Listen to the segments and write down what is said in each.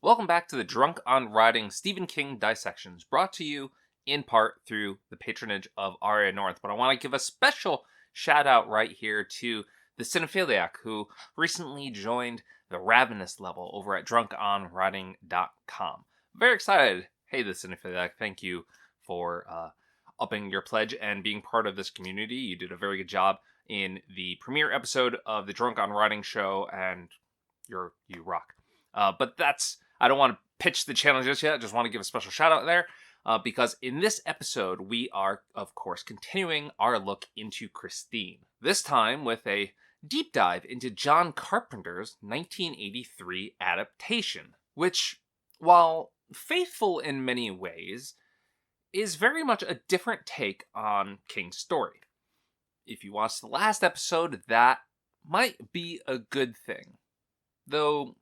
Welcome back to the Drunk on Writing Stephen King Dissections, brought to you in part through the patronage of Ariya Norinth. But I want to give a special shout out right here to TheCinephiliac, who recently joined the Ravenous level over at drunkonwriting.com. Very excited. Hey, TheCinephiliac, thank you for upping your pledge and being part of this community. You did a very good job in the premiere episode of the Drunk on Writing show, and you rock. But I don't want to pitch the channel just yet. I just want to give a special shout out there because in this episode, we are, of course, continuing our look into Christine. This time with a deep dive into John Carpenter's 1983 adaptation, which, while faithful in many ways, is very much a different take on King's story. If you watched the last episode, that might be a good thing. Though,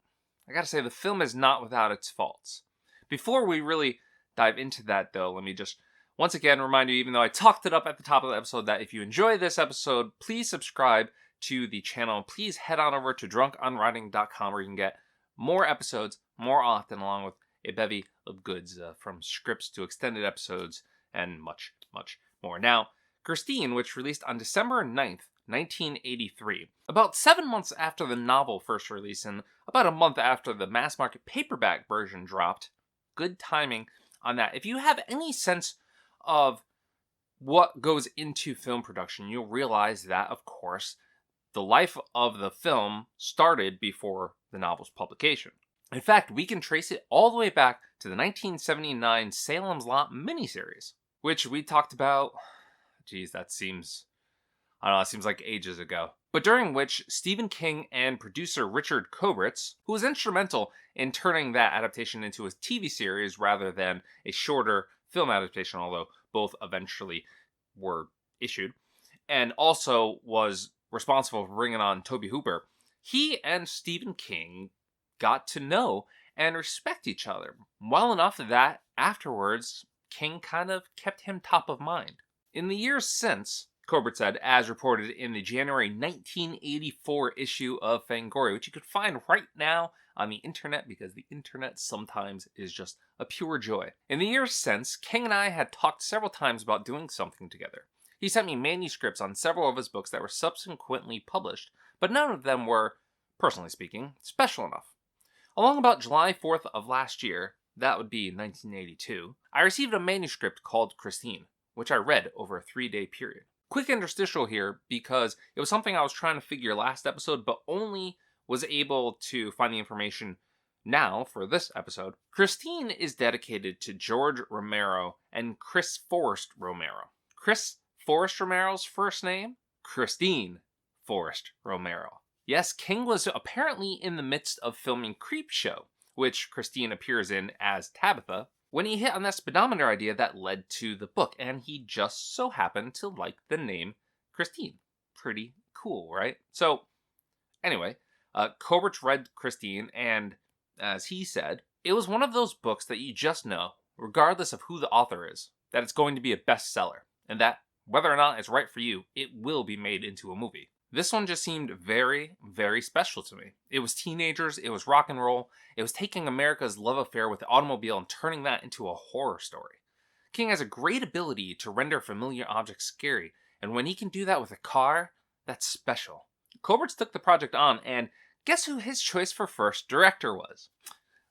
I gotta say, the film is not without its faults. Before we really dive into that, though, let me just once again remind you, even though I talked it up at the top of the episode, that if you enjoy this episode, please subscribe to the channel. Please head on over to drunkonwriting.com where you can get more episodes more often, along with a bevy of goods from scripts to extended episodes and much, much more. Now, Christine, which released on December 9th, 1983, about 7 months after the novel first released and about a month after the mass market paperback version dropped. Good timing on that. If you have any sense of what goes into film production, you'll realize that, of course, the life of the film started before the novel's publication. In fact, we can trace it all the way back to the 1979 Salem's Lot miniseries, which we talked about. Geez, that seems like ages ago. But during which Stephen King and producer Richard Kobritz, who was instrumental in turning that adaptation into a TV series rather than a shorter film adaptation, although both eventually were issued, and also was responsible for bringing on Tobe Hooper, he and Stephen King got to know and respect each other well enough that afterwards King kind of kept him top of mind. In the years since, Kobritz said, as reported in the January 1984 issue of Fangoria, which you could find right now on the internet because the internet sometimes is just a pure joy. In the years since, King and I had talked several times about doing something together. He sent me manuscripts on several of his books that were subsequently published, but none of them were, personally speaking, special enough. Along about July 4th of last year, that would be 1982, I received a manuscript called Christine, which I read over a 3-day period. Quick interstitial here because it was something I was trying to figure last episode, but only was able to find the information now for this episode. Christine is dedicated to George Romero and Chris Forrest Romero. Chris Forrest Romero's first name? Christine Forrest Romero. Yes, King was apparently in the midst of filming Creepshow, which Christine appears in as Tabitha, when he hit on that speedometer idea that led to the book, and he just so happened to like the name Christine. Pretty cool, right? So, anyway, Kobritz read Christine, and as he said, it was one of those books that you just know, regardless of who the author is, that it's going to be a bestseller, and that whether or not it's right for you, it will be made into a movie. This one just seemed very, very special to me. It was teenagers, it was rock and roll, it was taking America's love affair with the automobile and turning that into a horror story. King has a great ability to render familiar objects scary, and when he can do that with a car, that's special. Kobritz took the project on, and guess who his choice for first director was?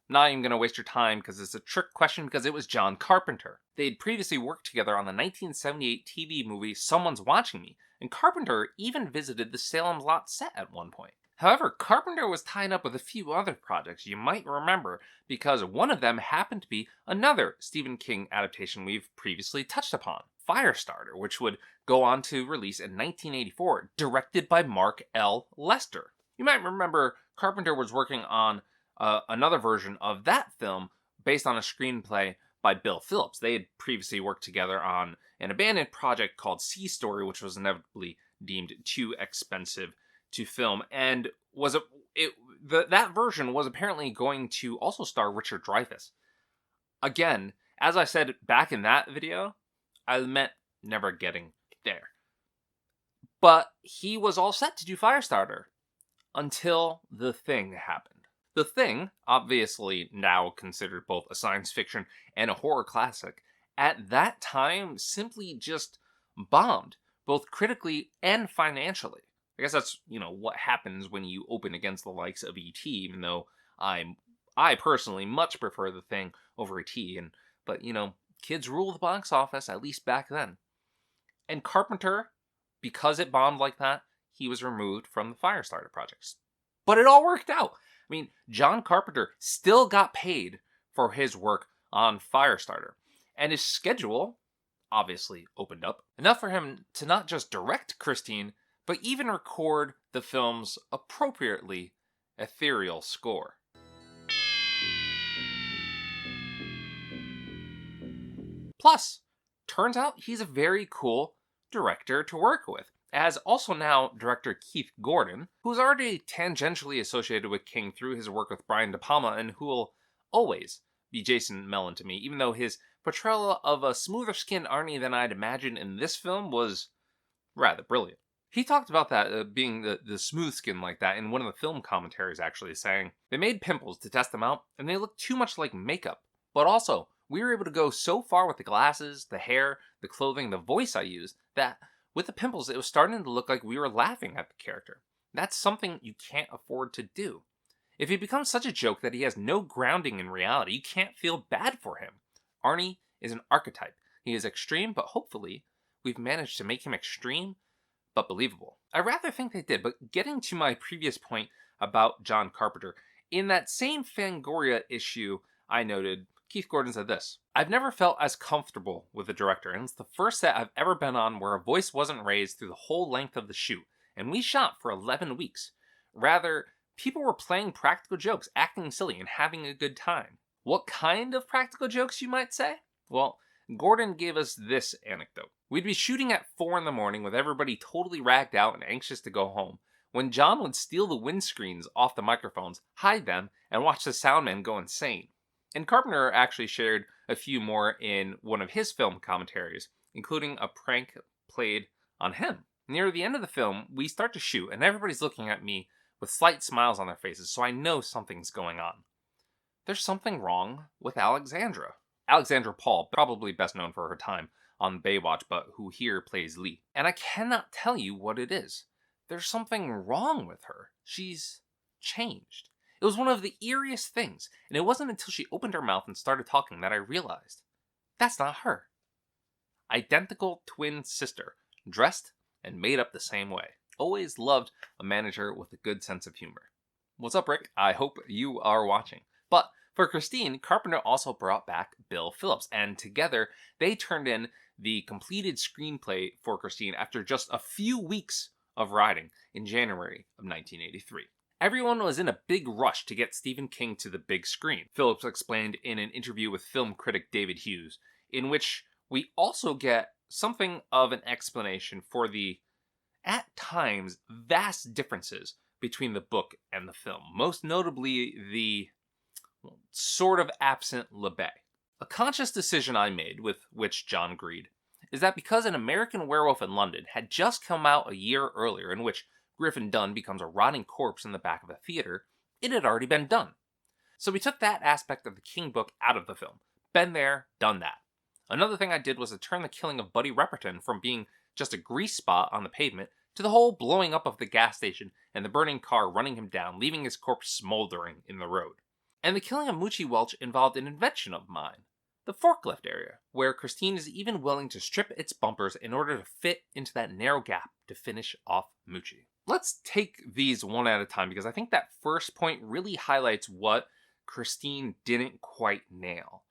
Not even going to waste your time because it's a trick question because it was John Carpenter. They'd previously worked together on the 1978 TV movie Someone's Watching Me, and Carpenter even visited the Salem's Lot set at one point. However, Carpenter was tied up with a few other projects you might remember because one of them happened to be another Stephen King adaptation we've previously touched upon, Firestarter, which would go on to release in 1984, directed by Mark L. Lester. You might remember Carpenter was working on another version of that film based on a screenplay by Bill Phillips. They had previously worked together on an abandoned project called Sea Story, which was inevitably deemed too expensive to film, and that version was apparently going to also star Richard Dreyfuss. Again, as I said back in that video, I meant never getting there. But he was all set to do Firestarter until The Thing happened. The Thing, obviously now considered both a science fiction and a horror classic, at that time simply just bombed, both critically and financially. I guess that's, what happens when you open against the likes of E.T., even though I personally much prefer The Thing over E.T., but kids rule the box office, at least back then. And Carpenter, because it bombed like that, he was removed from the Firestarter projects. But it all worked out. I mean, John Carpenter still got paid for his work on Firestarter, and his schedule obviously opened up enough for him to not just direct Christine, but even record the film's appropriately ethereal score. Plus, turns out he's a very cool director to work with, as also now director Keith Gordon, who's already tangentially associated with King through his work with Brian De Palma, and who will always be Jason Mellon to me, even though his portrayal of a smoother-skinned Arnie than I'd imagined in this film was rather brilliant. He talked about that being the smooth skin like that in one of the film commentaries, actually, saying, "They made pimples to test them out, and they looked too much like makeup. But also, we were able to go so far with the glasses, the hair, the clothing, the voice I used, that with the pimples, it was starting to look like we were laughing at the character. That's something you can't afford to do. If he becomes such a joke that he has no grounding in reality, you can't feel bad for him. Arnie is an archetype. He is extreme, but hopefully, we've managed to make him extreme, but believable." I rather think they did, but getting to my previous point about John Carpenter, in that same Fangoria issue I noted, Keith Gordon said this: "I've never felt as comfortable with a director, and it's the first set I've ever been on where a voice wasn't raised through the whole length of the shoot, and we shot for 11 weeks. Rather, people were playing practical jokes, acting silly, and having a good time." What kind of practical jokes, you might say? Well, Gordon gave us this anecdote. "We'd be shooting at 4 in the morning with everybody totally ragged out and anxious to go home, when John would steal the windscreens off the microphones, hide them, and watch the soundman go insane." And Carpenter actually shared a few more in one of his film commentaries, including a prank played on him. Near the end of the film, we start to shoot, and everybody's looking at me with slight smiles on their faces, so I know something's going on. There's something wrong with Alexandra. Alexandra Paul, probably best known for her time on Baywatch, but who here plays Lee. And I cannot tell you what it is. There's something wrong with her. She's changed. It was one of the eeriest things, and it wasn't until she opened her mouth and started talking that I realized that's not her. Identical twin sister, dressed and made up the same way. Always loved a manager with a good sense of humor. What's up, Rick? I hope you are watching. But for Christine, Carpenter also brought back Bill Phillips, and together they turned in the completed screenplay for Christine after just a few weeks of writing in January of 1983. Everyone was in a big rush to get Stephen King to the big screen, Phillips explained in an interview with film critic David Hughes, in which we also get something of an explanation for the, at times, vast differences between the book and the film, most notably the sort of absent LeBay. A conscious decision I made, with which John agreed, is that because An American Werewolf in London had just come out a year earlier, in which Griffin Dunne becomes a rotting corpse in the back of a theater, it had already been done. So we took that aspect of the King book out of the film. Been there, done that. Another thing I did was to turn the killing of Buddy Repperton from being just a grease spot on the pavement to the whole blowing up of the gas station and the burning car running him down, leaving his corpse smoldering in the road. And the killing of Moochie Welch involved an invention of mine, the forklift area, where Christine is even willing to strip its bumpers in order to fit into that narrow gap to finish off Moochie. Let's take these one at a time, because I think that first point really highlights what Christine didn't quite nail.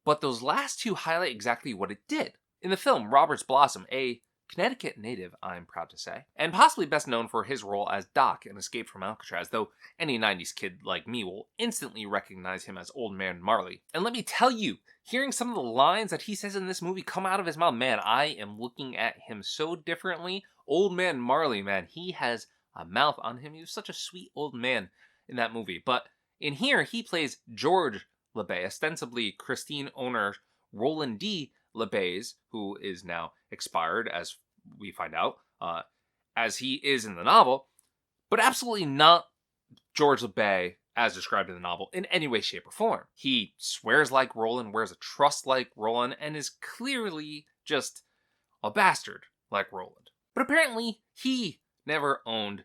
But those last two highlight exactly what it did. In the film, Roberts Blossom, a Connecticut native, I'm proud to say, and possibly best known for his role as Doc in Escape from Alcatraz, though any 90s kid like me will instantly recognize him as Old Man Marley. And let me tell you, hearing some of the lines that he says in this movie come out of his mouth, man, I am looking at him so differently. Old Man Marley, man, he has a mouth on him. He was such a sweet old man in that movie. But in here, he plays George LeBay, ostensibly Christine owner Roland D. LeBay's, who is now expired, as we find out, as he is in the novel, but absolutely not George LeBay as described in the novel in any way, shape, or form. He swears like Roland, wears a trust like Roland, and is clearly just a bastard like Roland. But apparently, he never owned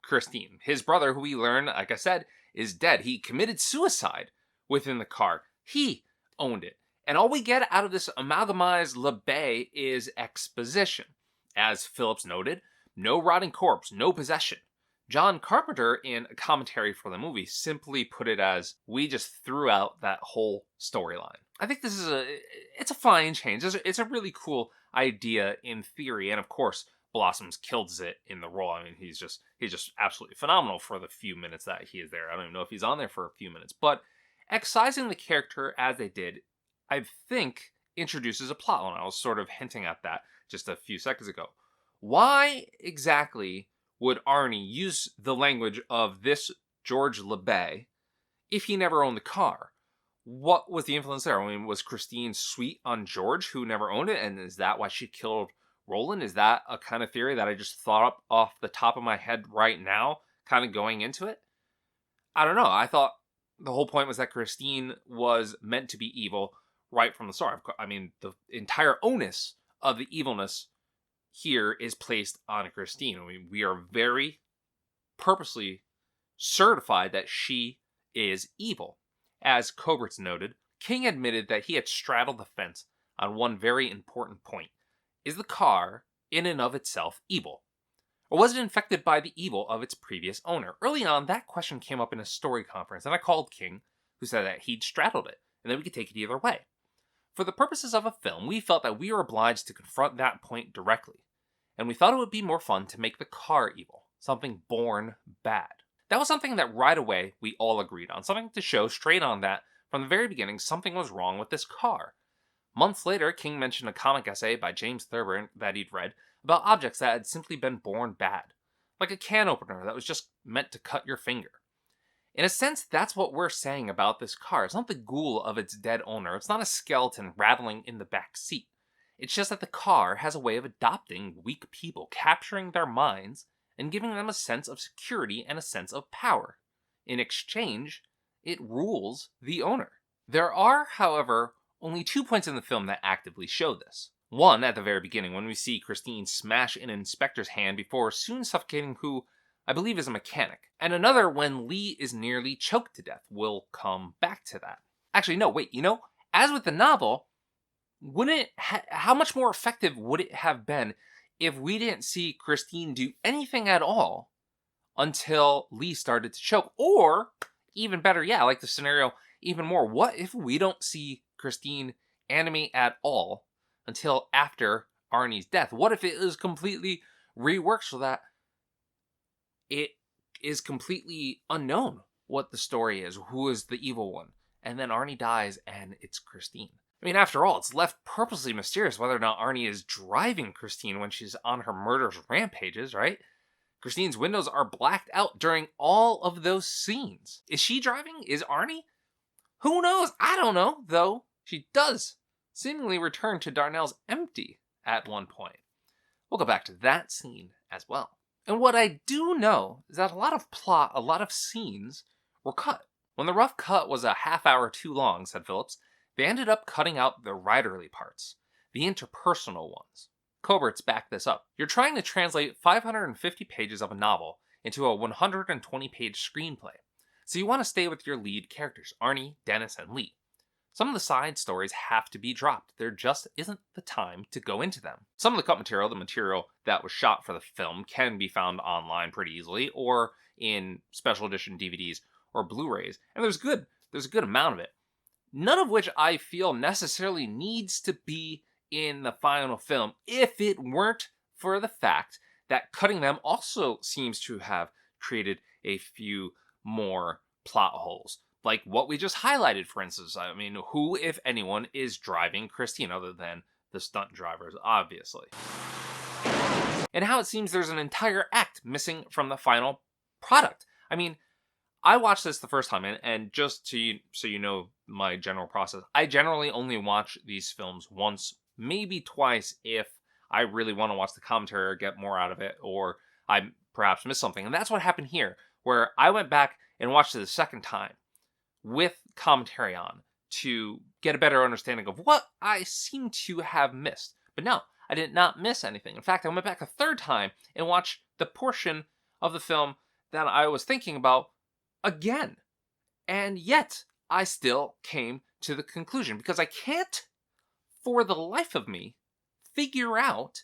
Christine. His brother, who we learn, like I said, is dead. He committed suicide within the car. He owned it. And all we get out of this amalgamized LeBay is exposition. As Phillips noted, no rotting corpse, no possession. John Carpenter, in a commentary for the movie, simply put it as, we just threw out that whole storyline. I think this is it's a fine change. It's a really cool idea in theory, and of course, Blossoms kills it in the role. I mean, he's just absolutely phenomenal for the few minutes that he is there. I don't even know if he's on there for a few minutes, but excising the character as they did, I think, introduces a plot line. I was sort of hinting at that just a few seconds ago. Why exactly would Arnie use the language of this George LeBay if he never owned the car? What was the influence there? I mean, was Christine sweet on George, who never owned it, and is that why she killed Roland? Is that a kind of theory that I just thought up off the top of my head right now, kind of going into it? I don't know. I thought the whole point was that Christine was meant to be evil right from the start. I mean, the entire onus of the evilness here is placed on Christine. I mean, we are very purposely certified that she is evil. As Coberts noted, King admitted that he had straddled the fence on one very important point. Is the car, in and of itself, evil? Or was it infected by the evil of its previous owner? Early on, that question came up in a story conference, and I called King, who said that he'd straddled it, and that we could take it either way. For the purposes of a film, we felt that we were obliged to confront that point directly, and we thought it would be more fun to make the car evil, something born bad. That was something that right away we all agreed on, something to show straight on that, from the very beginning, something was wrong with this car. Months later, King mentioned a comic essay by James Thurber that he'd read about objects that had simply been born bad, like a can opener that was just meant to cut your finger. In a sense, that's what we're saying about this car. It's not the ghoul of its dead owner. It's not a skeleton rattling in the back seat. It's just that the car has a way of adopting weak people, capturing their minds, and giving them a sense of security and a sense of power. In exchange, it rules the owner. There are, however, only 2 points in the film that actively show this. One, at the very beginning, when we see Christine smash an inspector's hand before soon suffocating who I believe is a mechanic. And another when Lee is nearly choked to death. We'll come back to that. Actually, no, wait, as with the novel, how much more effective would it have been if we didn't see Christine do anything at all until Lee started to choke? Or, even better, I like the scenario even more. What if we don't see Christine animate at all until after Arnie's death? What if it is completely reworked so that it is completely unknown what the story is, who is the evil one, and then Arnie dies and it's Christine? I mean, after all, it's left purposely mysterious whether or not Arnie is driving Christine when she's on her murderous rampages, right? Christine's windows are blacked out during all of those scenes. Is she driving? Is Arnie? Who knows? I don't know, though. She does seemingly return to Darnell's empty at one point. We'll go back to that scene as well. And what I do know is that a lot of plot, a lot of scenes were cut. When the rough cut was a half hour too long, said Phillips, they ended up cutting out the writerly parts, the interpersonal ones. Coberts backed this up. You're trying to translate 550 pages of a novel into a 120-page screenplay, so you want to stay with your lead characters, Arnie, Dennis, and Lee. Some of the side stories have to be dropped. There just isn't the time to go into them. Some of the cut material, the material that was shot for the film, can be found online pretty easily, or in special edition DVDs or Blu-rays, and there's a good amount of it. None of which I feel necessarily needs to be in the final film, if it weren't for the fact that cutting them also seems to have created a few more plot holes. Like what we just highlighted, for instance. I mean, who, if anyone, is driving Christine other than the stunt drivers, obviously? And how it seems there's an entire act missing from the final product. I mean, I watched this the first time, and just so you know my general process, I generally only watch these films once, maybe twice, if I really want to watch the commentary or get more out of it, or I perhaps missed something. And that's what happened here, where I went back and watched it the second time with commentary on to get a better understanding of what I seem to have missed. But no, I did not miss anything. In fact, I went back a third time and watched the portion of the film that I was thinking about again. And yet, I still came to the conclusion, because I can't, for the life of me, figure out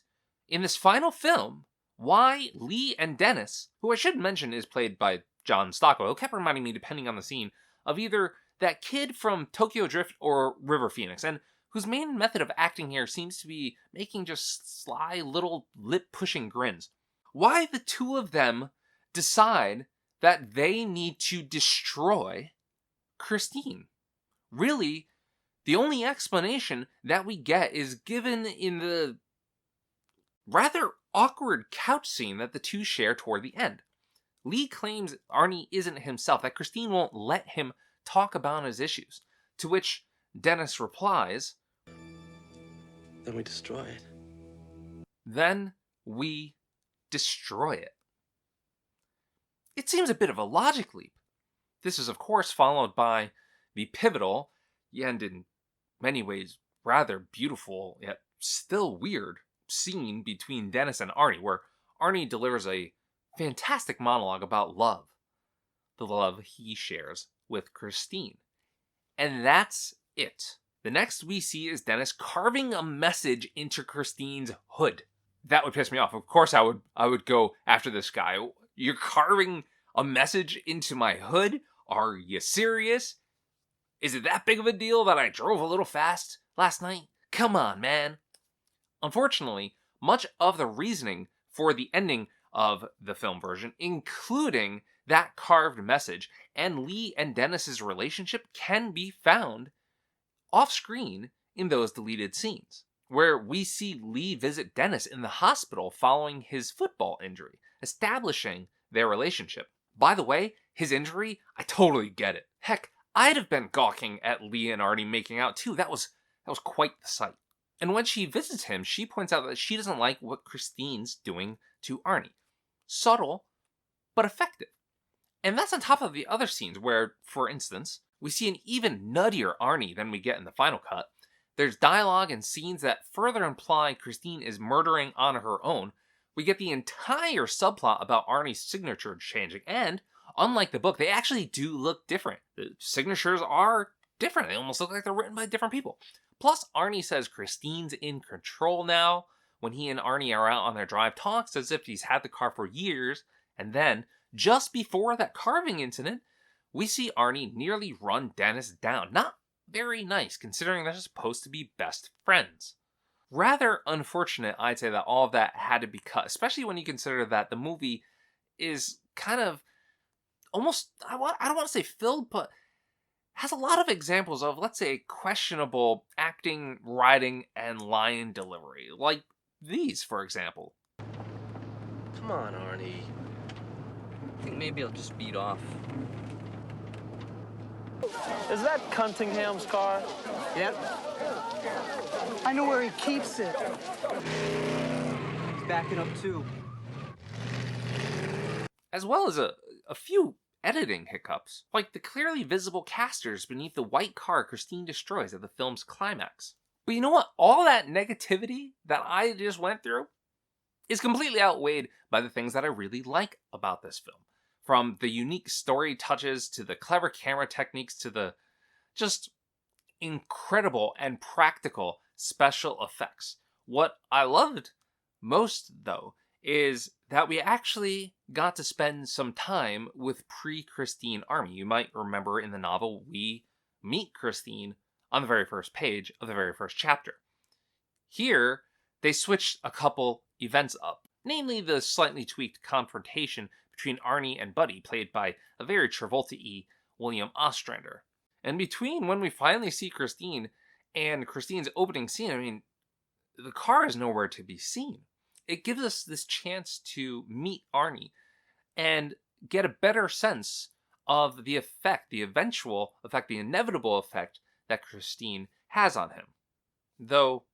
in this final film why Lee and Dennis, who I should mention is played by John Stockwell, who kept reminding me, depending on the scene, of either that kid from Tokyo Drift or River Phoenix, and whose main method of acting here seems to be making just sly little lip-pushing grins. Why the two of them decide that they need to destroy Christine. Really, the only explanation that we get is given in the rather awkward couch scene that the two share toward the end. Lee claims Arnie isn't himself, that Christine won't let him talk about his issues, to which Dennis replies, "Then we destroy it." "Then we destroy it." It seems a bit of a logic leap. This is, of course, followed by the pivotal, and in many ways rather beautiful, yet still weird, scene between Dennis and Arnie, where Arnie delivers a fantastic monologue about love. The love he shares with Christine. And that's it. The next we see is Dennis carving a message into Christine's hood. That would piss me off. Of course I would go after this guy. You're carving a message into my hood? Are you serious? Is it that big of a deal that I drove a little fast last night? Come on, man. Unfortunately, much of the reasoning for the ending of the film version, including that carved message, and Lee and Dennis's relationship, can be found off-screen in those deleted scenes, where we see Lee visit Dennis in the hospital following his football injury, establishing their relationship. By the way, his injury, I totally get it. Heck, I'd have been gawking at Lee and Arnie making out too. That was quite the sight. And when she visits him, she points out that she doesn't like what Christine's doing to Arnie. Subtle, but effective. And that's on top of the other scenes where, for instance, we see an even nuttier Arnie than we get in the final cut. There's dialogue and scenes that further imply Christine is murdering on her own. We get the entire subplot about Arnie's signature changing, and unlike the book, they actually do look different. The signatures are different. They almost look like they're written by different people. Plus, Arnie says Christine's in control now. When he and Arnie are out on their drive, talks as if he's had the car for years. And then, just before that carving incident, we see Arnie nearly run Dennis down. Not very nice, considering they're supposed to be best friends. Rather unfortunate, I'd say, that all of that had to be cut, especially when you consider that the movie is kind of almost, I don't want to say filled, but has a lot of examples of, let's say, questionable acting, writing, and line delivery. Like these, for example. Come on, Arnie. I think maybe I'll just speed off. Is that Cunningham's car? Yep. I know where he keeps it. He's backing up too. As well as a few editing hiccups, like the clearly visible casters beneath the white car Christine destroys at the film's climax. But you know what? All that negativity that I just went through is completely outweighed by the things that I really like about this film. From the unique story touches, to the clever camera techniques, to the just incredible and practical special effects. What I loved most, though, is that we actually got to spend some time with pre-Christine Army. You might remember in the novel, we meet Christine on the very first page of the very first chapter. Here, they switched a couple events up, namely the slightly tweaked confrontation between Arnie and Buddy, played by a very Travolta-y William Ostrander. And between when we finally see Christine and Christine's opening scene, I mean, the car is nowhere to be seen. It gives us this chance to meet Arnie and get a better sense of the effect, the eventual effect, the inevitable effect that Christine has on him. Though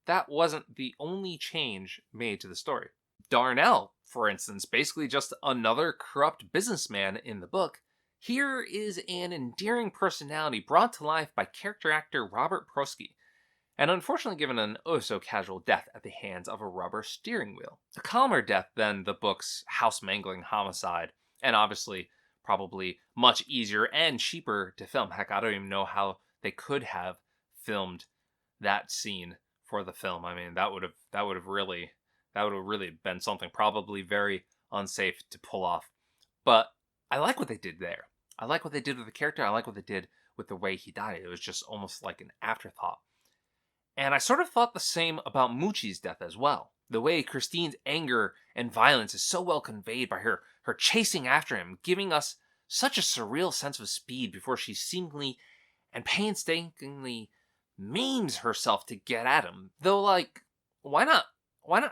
that wasn't the only change made to the story. Darnell for instance, basically just another corrupt businessman in the book, here is an endearing personality brought to life by character actor Robert Pawlowski, and unfortunately given an oh-so-casual death at the hands of a rubber steering wheel. A calmer death than the book's house-mangling homicide, and obviously probably much easier and cheaper to film. Heck, I don't even know how they could have filmed that scene for the film. I mean, that would have really been something probably very unsafe to pull off. But I like what they did there. I like what they did with the character. I like what they did with the way he died. It was just almost like an afterthought. And I sort of thought the same about Moochie's death as well. The way Christine's anger and violence is so well conveyed by her chasing after him, giving us such a surreal sense of speed before she seemingly and painstakingly maims herself to get at him. Though, like, why not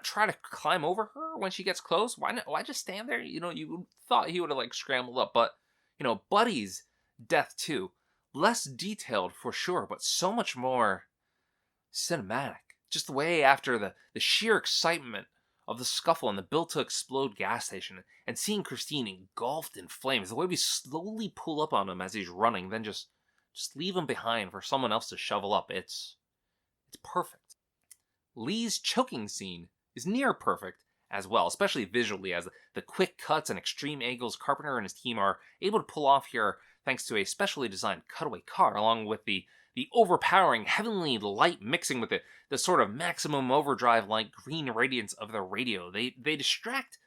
try to climb over her when she gets close? Why just stand there? You know, you thought he would have, like, scrambled up. But, you know, Buddy's death, too. Less detailed, for sure, but so much more cinematic. Just the way after the sheer excitement of the scuffle and the built-to-explode gas station, and seeing Christine engulfed in flames, the way we slowly pull up on him as he's running, then just leave him behind for someone else to shovel up. It's perfect. Lee's choking scene is near perfect as well, especially visually, as the quick cuts and extreme angles Carpenter and his team are able to pull off here thanks to a specially designed cutaway car, along with the overpowering heavenly light mixing with the sort of maximum overdrive-like green radiance of the radio. They distract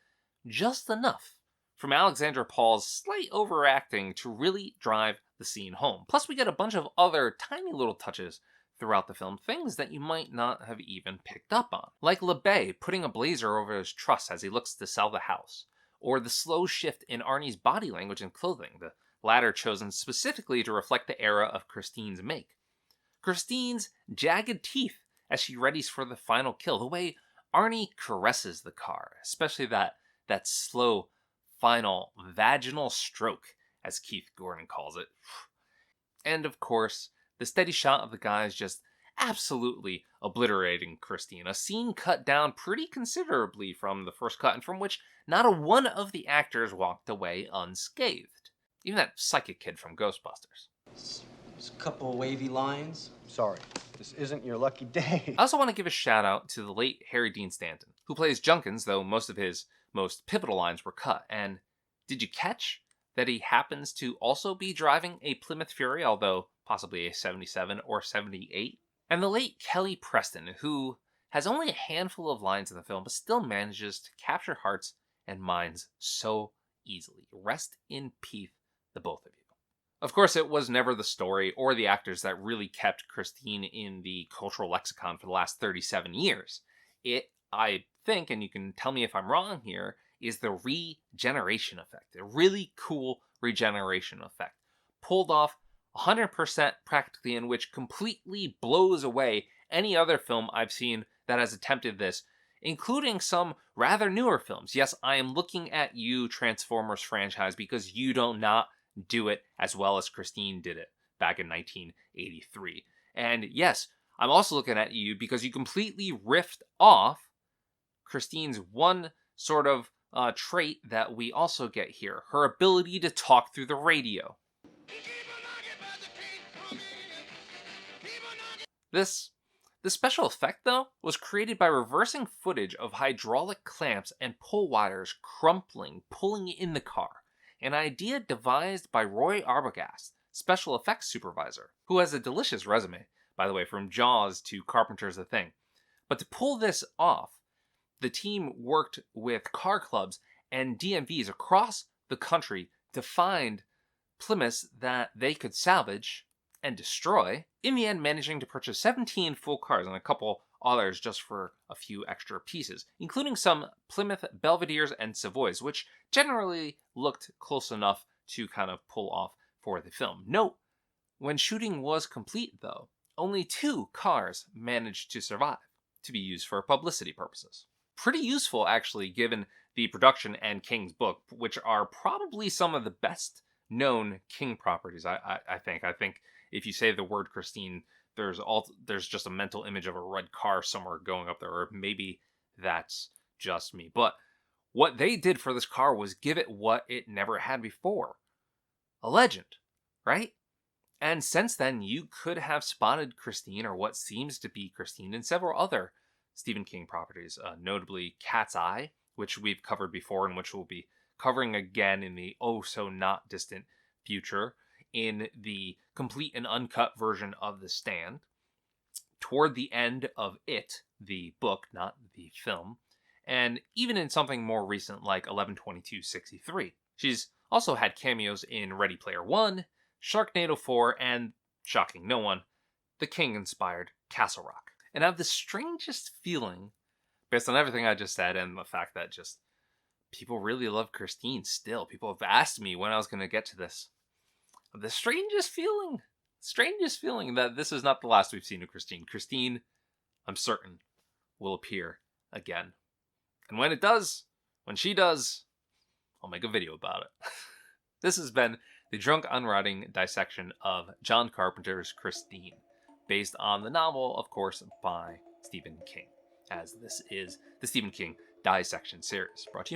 just enough from Alexandra Paul's slight overacting to really drive the scene home. Plus, we get a bunch of other tiny little touches throughout the film, things that you might not have even picked up on. Like LeBay putting a blazer over his truss as he looks to sell the house, or the slow shift in Arnie's body language and clothing, the latter chosen specifically to reflect the era of Christine's make. Christine's jagged teeth as she readies for the final kill, the way Arnie caresses the car, especially that slow final vaginal stroke, as Keith Gordon calls it. And of course, the steady shot of the guys just absolutely obliterating Christine, a scene cut down pretty considerably from the first cut, and from which not a one of the actors walked away unscathed. Even that psychic kid from Ghostbusters. There's a couple of wavy lines. Sorry, this isn't your lucky day. I also want to give a shout out to the late Harry Dean Stanton, who plays Junkins, though most of his most pivotal lines were cut. And did you catch that he happens to also be driving a Plymouth Fury, although possibly a 77 or 78? And the late Kelly Preston, who has only a handful of lines in the film, but still manages to capture hearts and minds so easily. Rest in peace, the both of you. Of course, it was never the story or the actors that really kept Christine in the cultural lexicon for the last 37 years. It, I think, and you can tell me if I'm wrong here, is the regeneration effect. A really cool regeneration effect. Pulled off 100% practically, in which completely blows away any other film I've seen that has attempted this, including some rather newer films. Yes, I am looking at you, Transformers franchise, because you do not do it as well as Christine did it back in 1983. And yes, I'm also looking at you because you completely riffed off Christine's one sort of trait that we also get here, her ability to talk through the radio. This special effect, though, was created by reversing footage of hydraulic clamps and pull wires pulling in the car. An idea devised by Roy Arbogast, special effects supervisor, who has a delicious resume, by the way, from Jaws to Carpenter's The Thing. But to pull this off, the team worked with car clubs and DMVs across the country to find Plymouths that they could salvage and destroy, in the end managing to purchase 17 full cars and a couple others just for a few extra pieces, including some Plymouth Belvederes and Savoys, which generally looked close enough to kind of pull off for the film. Note, when shooting was complete, though, only 2 cars managed to survive, to be used for publicity purposes. Pretty useful, actually, given the production and King's book, which are probably some of the best known King properties, I think. I think if you say the word Christine, there's just a mental image of a red car somewhere going up there, or maybe that's just me. But what they did for this car was give it what it never had before. A legend, right? And since then, you could have spotted Christine, or what seems to be Christine, in several other Stephen King properties, notably Cat's Eye, which we've covered before and which we'll be covering again in the oh-so-not-distant future, in the complete and uncut version of The Stand, toward the end of It, the book, not the film, and even in something more recent like 11/22/63. She's also had cameos in Ready Player One, Sharknado 4, and, shocking no one, the King-inspired Castle Rock. And I have the strangest feeling, based on everything I just said and the fact that just people really love Christine still. People have asked me when I was going to get to this. The strangest feeling that this is not the last we've seen of Christine. Christine, I'm certain, will appear again. And when it does, when she does, I'll make a video about it. This has been the drunk unwriting dissection of John Carpenter's Christine, based on the novel, of course, by Stephen King, as this is the Stephen King dissection series, brought to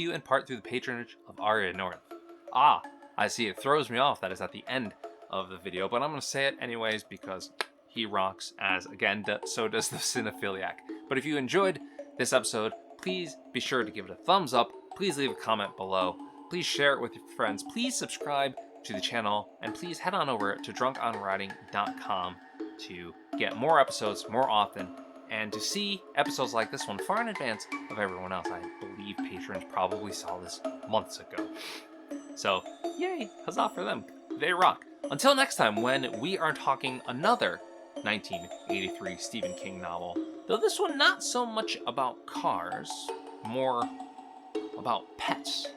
you in part through the patronage of Ariya Norinth. Ah, I see, it throws me off that it's at the end of the video, but I'm going to say it anyways because he rocks, as again, so does the Cinephiliac. But if you enjoyed this episode, please be sure to give it a thumbs up, please leave a comment below, please share it with your friends, please subscribe to the channel, and please head on over to drunkonwriting.com to get more episodes more often, and to see episodes like this one far in advance of everyone else. I believe patrons probably saw this months ago. So, yay, huzzah for them. They rock. Until next time, when we are talking another 1983 Stephen King novel, though this one not so much about cars, more about pets.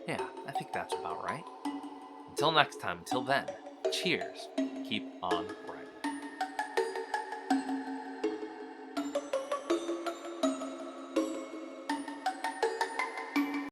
Yeah, I think that's about right. Until next time, until then, cheers. Keep on writing.